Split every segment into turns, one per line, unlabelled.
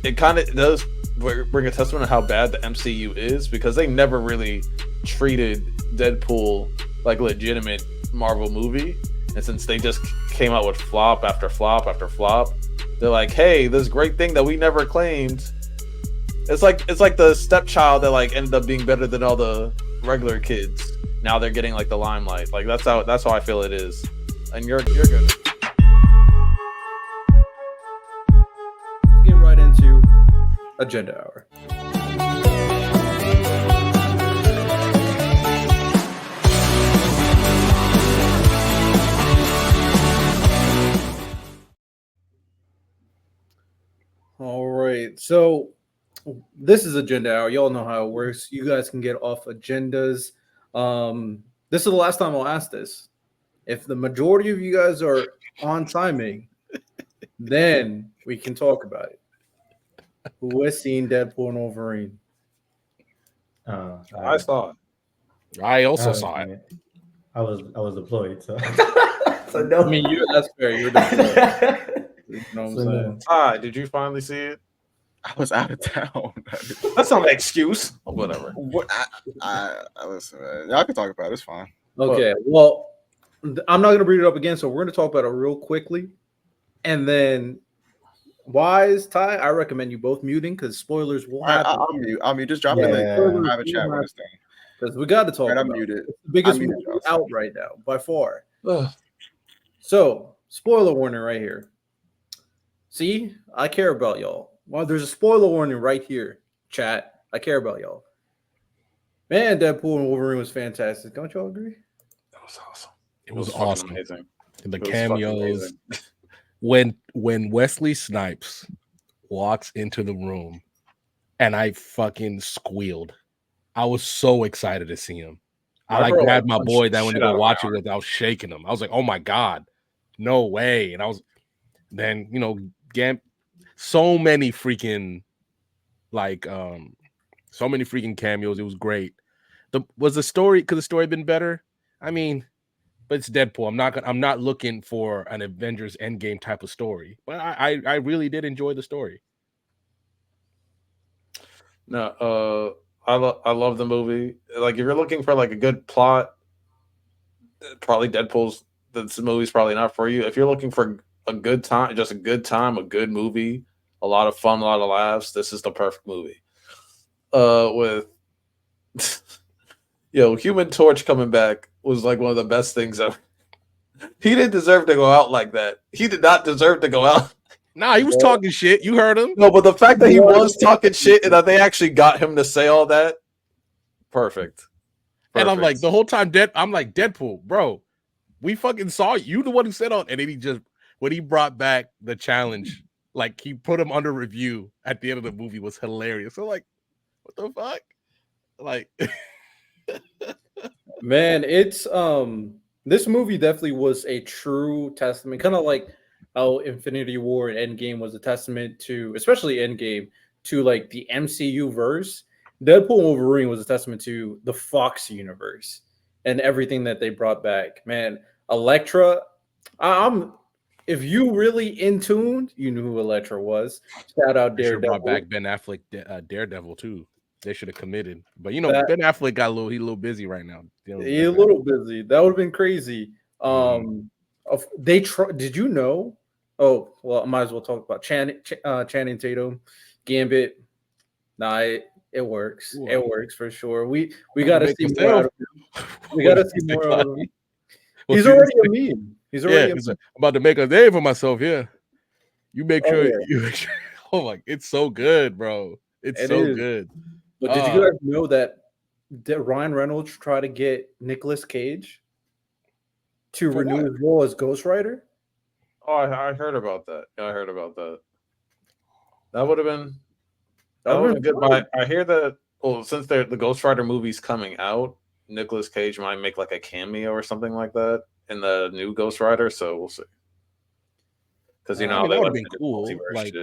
it kind of does bring a testament to how bad the MCU is, because they never really treated Deadpool like a legitimate Marvel movie. And since they just came out with flop after flop after flop, they're like, hey, this great thing that we never claimed. It's like the stepchild that like ended up being better than all the regular kids. Now they're getting like the limelight. Like that's how I feel it is. And you're good.
Get right into Agenda Hour. All right, so this is Agenda Hour. Y'all know how it works. You guys can get off agendas. This is the last time I'll ask this. If the majority of you guys are on timing, then we can talk about it. Who has seen Deadpool and Wolverine?
I saw it.
I also saw it.
I was deployed, so
So no. I mean, that's fair. You're deployed. You know what I'm saying?
Hi, did you finally see it?
I was out of town.
That's not an excuse. Oh, whatever.
What? I listen, man. Y'all can talk about it. It's fine.
Okay. Well, I'm not going to bring it up again, so we're going to talk about it real quickly. And then, Wise, Ty, I recommend you both muting because spoilers will happen.
I'll mute. Just drop it in. Have a chat with this thing.
Because we got to talk about it. It's the biggest movie out right now, by far. So, spoiler warning right here. See, I care about y'all. Well, there's a spoiler warning right here, chat. I care about y'all. Man, Deadpool and Wolverine was fantastic. Don't y'all agree?
That was awesome.
It was awesome.
Amazing.
The cameos. When Wesley Snipes walks into the room and I fucking squealed. I was so excited to see him. I grabbed my boy that when to go watch it with, I was shaking him. I was like, oh my God, no way. And I was then, so many freaking cameos. It was great. Could the story been better? I mean, but it's Deadpool. I'm not looking for an Avengers Endgame type of story. But I really did enjoy the story.
No, I love the movie. Like, if you're looking for like a good plot, probably this movie's probably not for you. If you're looking for a good time, a good movie, a lot of fun, a lot of laughs, this is the perfect movie. With Human Torch coming back was like one of the best things ever. He didn't deserve to go out like that. He did not deserve to go out.
Nah, he was talking shit. You heard him.
No, but the fact that he was talking shit and that they actually got him to say all that, perfect.
And I'm like, the whole time, I'm like, Deadpool, bro, we fucking saw you, the one who said all. And then when he brought back the challenge, like he put him under review at the end of the movie was hilarious. So like, what the fuck? Like,
man, it's this movie definitely was a true testament, kind of like how Infinity War and Endgame was a testament to, especially Endgame, to like the MCU verse. Deadpool and Wolverine was a testament to the Fox universe and everything that they brought back. Man, Elektra, if you really in tune, you knew who Elektra was. Shout out Daredevil.
Brought back Ben Affleck, Daredevil too. They should have committed, but Ben Affleck got a little busy right now.
He's a little busy. That would have been crazy. Did you know? Oh, well, I might as well talk about Channing Tatum, Gambit. Nah, it works. Ooh. It works for sure. We got to see more out of him. We got to see more out of him. He's already a meme. He's already
I'm about to make a name for myself. Yeah, you make sure. Oh my, it's so good, bro. It's so good.
But did you guys know that Ryan Reynolds tried to get Nicolas Cage to renew his role as Ghost Rider?
Oh, I heard about that. That would have been good. But I hear that since the Ghost Rider movie's coming out, Nicolas Cage might make like a cameo or something like that in the new Ghost Rider. So we'll see. Because that would have
been cool. Like,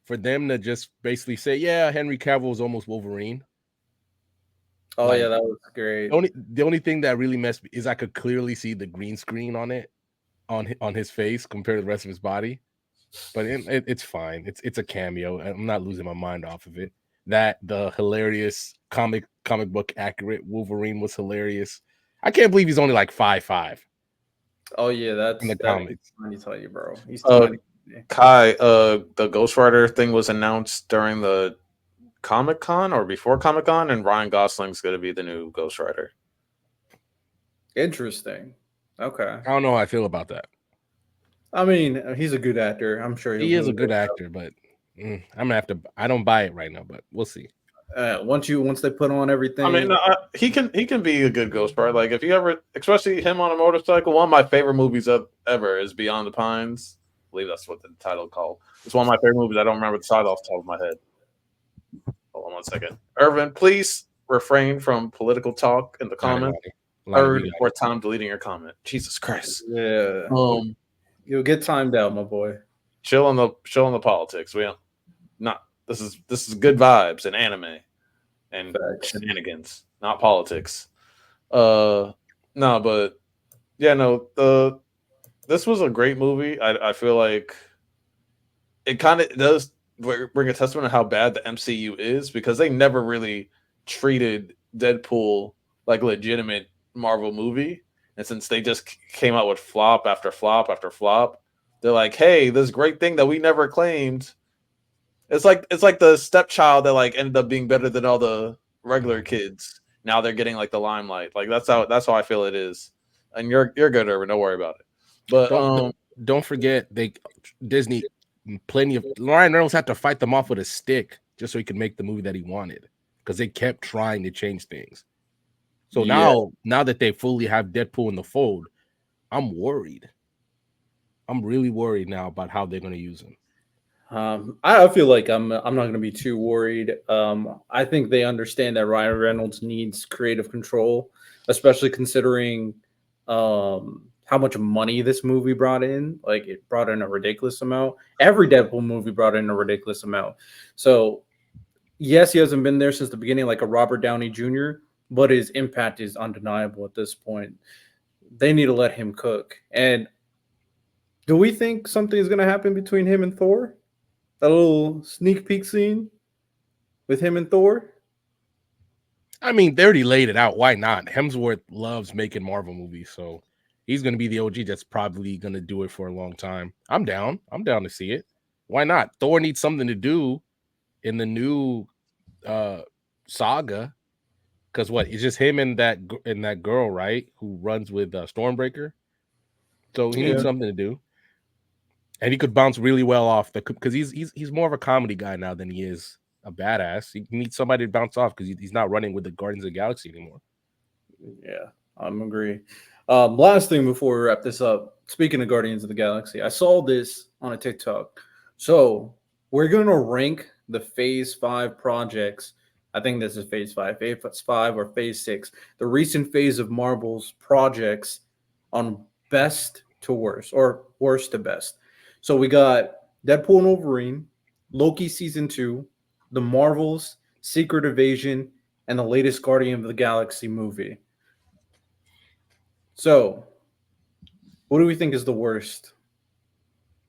for them to just basically say, yeah, Henry Cavill is almost Wolverine.
Oh, yeah, that was great.
The only thing that really messed me is I could clearly see the green screen on his face compared to the rest of his body. but it's fine. It's a cameo. I'm not losing my mind off of it. That the hilarious comic book accurate Wolverine was hilarious. I can't believe he's only like 5'5"
Oh yeah,
in the
that
comics.
tiny, tell you, bro. He's
Uh,
tiny.
Kai, the Ghost Rider thing was announced during the Comic Con or before Comic Con, and Ryan Gosling's going to be the new Ghost Rider.
Interesting. Okay.
I don't know how I feel about that.
I mean, he's a good actor. I'm sure
He is a good actor, but I'm gonna have to. I don't buy it right now, but we'll see.
Once they put on everything.
I mean, he can be a good Ghost Rider. Like if you ever, especially him on a motorcycle. One of my favorite movies ever is Beyond the Pines. I believe that's what the title called. It's one of my favorite movies. I don't remember the title off the top of my head. Hold on one second. Irvin, please refrain from political talk in the comments. Third or time deleting your comment. Jesus Christ.
Yeah. You'll get timed out, my boy.
Chill on the politics. We don't not this is good vibes and anime and shenanigans, not politics. No, but yeah, no, this was a great movie. I feel like it kind of does bring a testament to how bad the MCU is, because they never really treated Deadpool like a legitimate Marvel movie. And since they just came out with flop after flop after flop, they're like, hey, this great thing that we never claimed. It's like the stepchild that like ended up being better than all the regular kids. Now they're getting like the limelight. Like that's how I feel it is. And you're good, Irvin. Don't worry about it. But
don't forget Disney plenty of Ryan Reynolds had to fight them off with a stick just so he could make the movie that he wanted, because they kept trying to change things. So now that they fully have Deadpool in the fold, I'm worried. I'm really worried now about how they're going to use him.
I feel like I'm not going to be too worried. I think they understand that Ryan Reynolds needs creative control, especially considering how much money this movie brought in. Like it brought in a ridiculous amount. Every Deadpool movie brought in a ridiculous amount. So yes, he hasn't been there since the beginning, like a Robert Downey Jr., but his impact is undeniable at this point. They need to let him cook. And do we think something is going to happen between him and Thor? A little sneak peek scene with him and Thor?
I mean, they already laid it out. Why not? Hemsworth loves making Marvel movies, so he's going to be the OG that's probably going to do it for a long time. I'm down. I'm down to see it. Why not? Thor needs something to do in the new saga. Because what? It's just him and that girl, right? Who runs with Stormbreaker. So he needs something to do, and he could bounce really well off because he's more of a comedy guy now than he is a badass. He needs somebody to bounce off because he's not running with the Guardians of the Galaxy anymore.
Yeah, I'm agree. Last thing before we wrap this up. Speaking of Guardians of the Galaxy, I saw this on a TikTok. So we're gonna rank the Phase 5 projects. I think this is Phase 5, Phase 5 or Phase 6. The recent phase of Marvel's projects on best to worst or worst to best. So we got Deadpool and Wolverine, Loki Season 2, The Marvels, Secret Invasion, and the latest Guardian of the Galaxy movie. So, what do we think is the worst?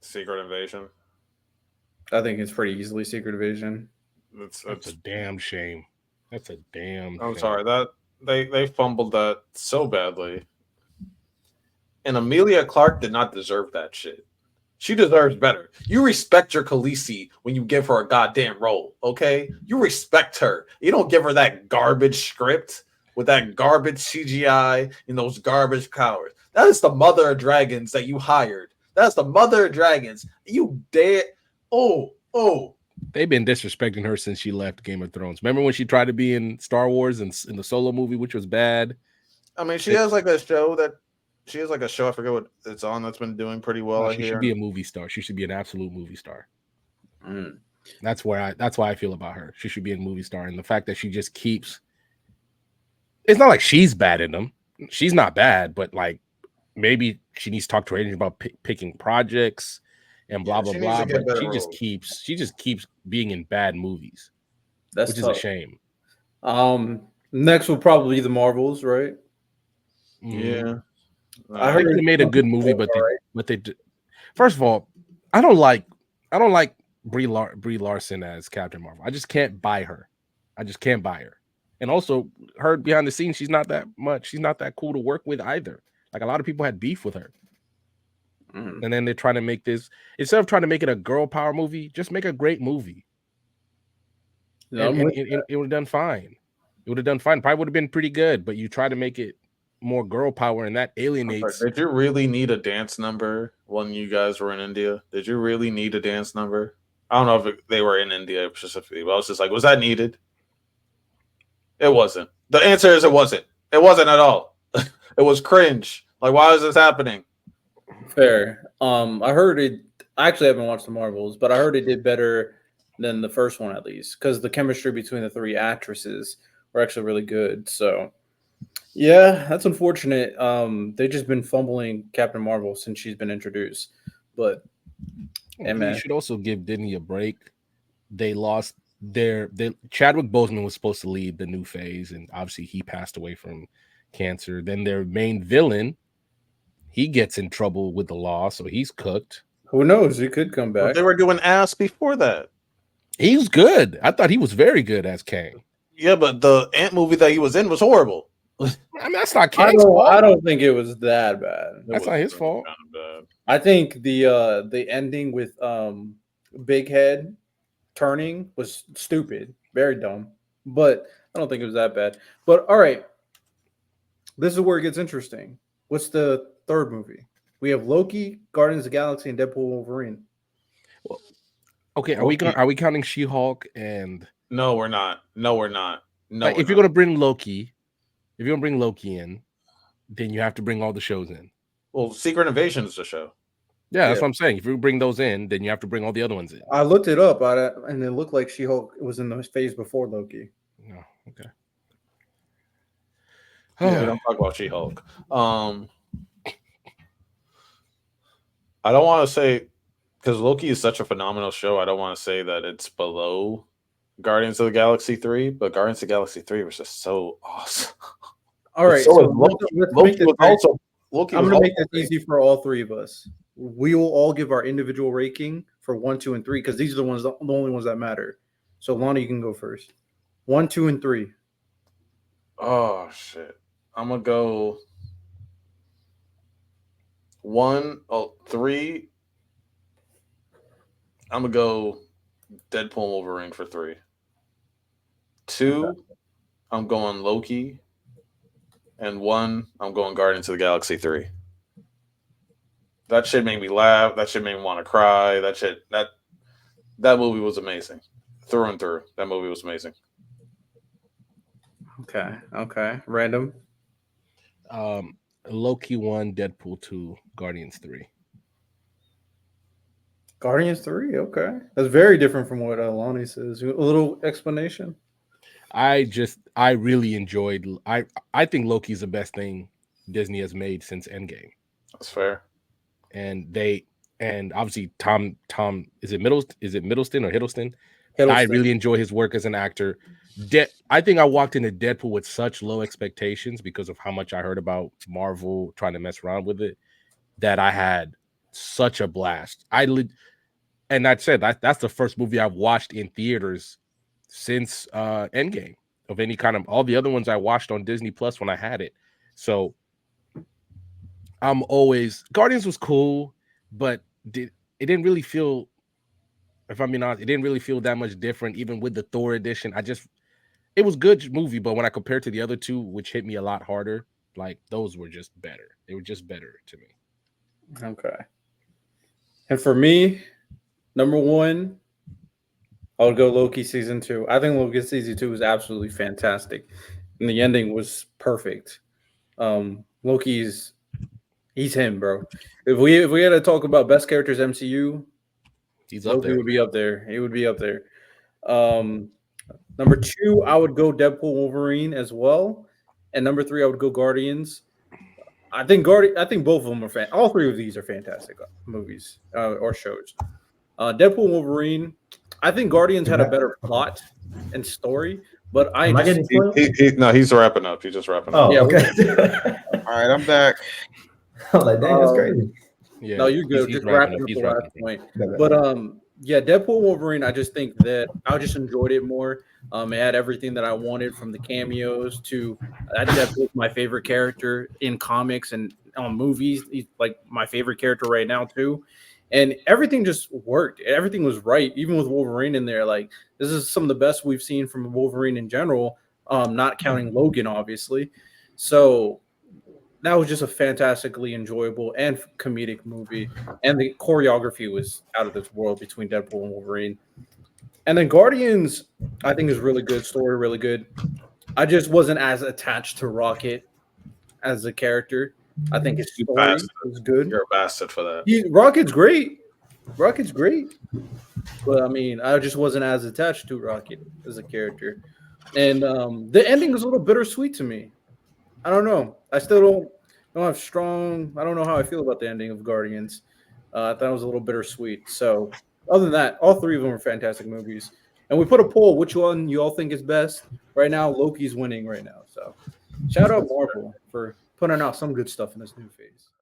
Secret Invasion.
I think it's pretty easily Secret Invasion.
That's a damn shame. That's a damn
I'm
shame.
sorry that they fumbled that so badly. And Emilia Clarke did not deserve that shit. She deserves better. You respect your Khaleesi when you give her a goddamn role, okay? You respect her. You don't give her that garbage script with that garbage CGI and those garbage powers. That is the mother of dragons that you hired. That's the mother of dragons. You dare. Oh.
They've been disrespecting her since she left Game of Thrones. Remember when she tried to be in Star Wars and in the Solo movie, which was bad?
I mean, she has like a show, I forget what it's on, that's been doing pretty well.
No, she should be a movie star. She should be an absolute movie star. That's why I feel about her. She should be a movie star. And the fact that she just keeps, it's not like she's bad in them. She's not bad, but like maybe she needs to talk to her agent about picking projects and blah blah blah. But she just keeps being in bad movies, which is a shame.
Next will probably be the Marvels, right?
Yeah.
I heard they made a good movie, but they first of all, I don't like Brie Larson as Captain Marvel. I just can't buy her. And also, her behind the scenes, she's not that much. She's not that cool to work with either. Like a lot of people had beef with her. And then they're trying to make this, instead of trying to make it a girl power movie, just make a great movie.
No,
And it would have done fine. It would have done fine. Probably would have been pretty good, but you try to make it more girl power, and that alienates.
Did you really need a dance number when you guys were in India? Did you really need a dance number? I don't know if they were in India specifically, but I was just like, was that needed? It wasn't. The answer is it wasn't. It wasn't at all. It was cringe. Like, why is this happening?
fair. I heard it. I actually haven't watched the Marvels, but I heard it did better than the first one, at least, because the chemistry between the three actresses were actually really good. So, yeah, that's unfortunate. They've just been fumbling Captain Marvel since she's been introduced. But
You should also give Disney a break. They lost Chadwick Boseman was supposed to lead the new phase, and obviously he passed away from cancer. Then their main villain, he gets in trouble with the law, so he's cooked.
who knows? He could come back.
But they were doing ass before that.
He's good. I thought he was very good as Kang.
Yeah, but the Ant movie that he was in was horrible.
I mean, that's not Kang's fault.
I don't think it was that bad.
That's not his fault.
Kind of bad.
I think the ending with Big Head turning was stupid, very dumb. But I don't think it was that bad. But all right, this is where it gets interesting. What's the third movie? We have Loki, Guardians of the Galaxy, and Deadpool Wolverine.
Okay, are we counting She-Hulk and?
No, we're not. No,
If you're gonna bring Loki, in, then you have to bring all the shows in.
Well, Secret Invasion is a show.
Yeah, that's what I'm saying. If you bring those in, then you have to bring all the other ones in.
I looked it up, and it looked like She-Hulk was in the phase before Loki.
No, okay.
Yeah, don't talk about She-Hulk. I don't want to say, because Loki is such a phenomenal show, I don't want to say that it's below Guardians of the Galaxy 3, but Guardians of the Galaxy 3 was just so awesome.
All right,
so
so
Loki.
let's
Loki
make this
was also. Loki
I'm
was
going to make
also
this easy for all three of us. We will all give our individual ranking for 1, 2, and 3 because these are the only ones that matter. So, Lonnie, you can go first. 1, 2, and 3.
Oh shit! I'm gonna go 3. I'm gonna go Deadpool and Wolverine for 3. 2, I'm going Loki, and 1, I'm going Guardians of the Galaxy 3. That shit made me laugh. That shit made me want to cry. That movie was amazing, through and through. That movie was amazing.
Okay. Random.
Loki 1, Deadpool 2, Guardians 3.
Guardians 3. Okay, that's very different from what Lonnie says. A little explanation.
I really enjoyed. I think Loki's the best thing Disney has made since Endgame.
That's fair.
And obviously Tom is it Middleston or Hiddleston?
Hiddleston.
I really enjoy his work as an actor. I think I walked into Deadpool with such low expectations because of how much I heard about Marvel trying to mess around with it that I had such a blast. And that said, that's the first movie I've watched in theaters since Endgame of any kind. Of all the other ones I watched on Disney Plus when I had it. So Guardians was cool, but it didn't really feel, if I'm being honest, it didn't really feel that much different, even with the Thor edition. It was a good movie, but when I compared to the other two, which hit me a lot harder, like those were just better. They were just better to me.
Okay. And for me, number 1, I would go Loki season 2. I think Loki season 2 was absolutely fantastic, and the ending was perfect. Loki's he's him, bro. If we had to talk about best characters MCU, Loki would be up there. He would be up there. Number 2, I would go Deadpool Wolverine as well, and number 3, I would go Guardians. I think both of them are all three of these are fantastic movies or shows. Deadpool Wolverine. I think Guardians had a better plot and story, but
he's wrapping up. He's just wrapping up.
Oh, okay.
All right, I'm back.
I'm like, dang, that's crazy.
Yeah,
No, you're good.
he's
Just
wrapping
wrapping
up.
up
He's
the
wrapping
last
up.
point.
No, no.
But yeah, Deadpool Wolverine. I just think that I just enjoyed it more. It had everything that I wanted from the cameos to Deadpool's my favorite character in comics and on movies. He's like my favorite character right now too. And everything just worked. Everything was right, even with Wolverine in there. Like this is some of the best we've seen from Wolverine in general. Not counting Logan, obviously. So that was just a fantastically enjoyable and comedic movie, and the choreography was out of this world between Deadpool and Wolverine. And then Guardians, I think is really good story, really good. I just wasn't as attached to Rocket as a character. I think his
You
story
bastard.
was good.
You're a bastard for that.
Rocket's great. Rocket's great. But I mean, I just wasn't as attached to Rocket as a character. And the ending was a little bittersweet to me. I don't know. I still don't have strong. I don't know how I feel about the ending of Guardians. I thought it was a little bittersweet. So other than that, all three of them are fantastic movies. And we put a poll: which one you all think is best? Right now, Loki's winning right now. So shout out Marvel for putting out some good stuff in this new phase.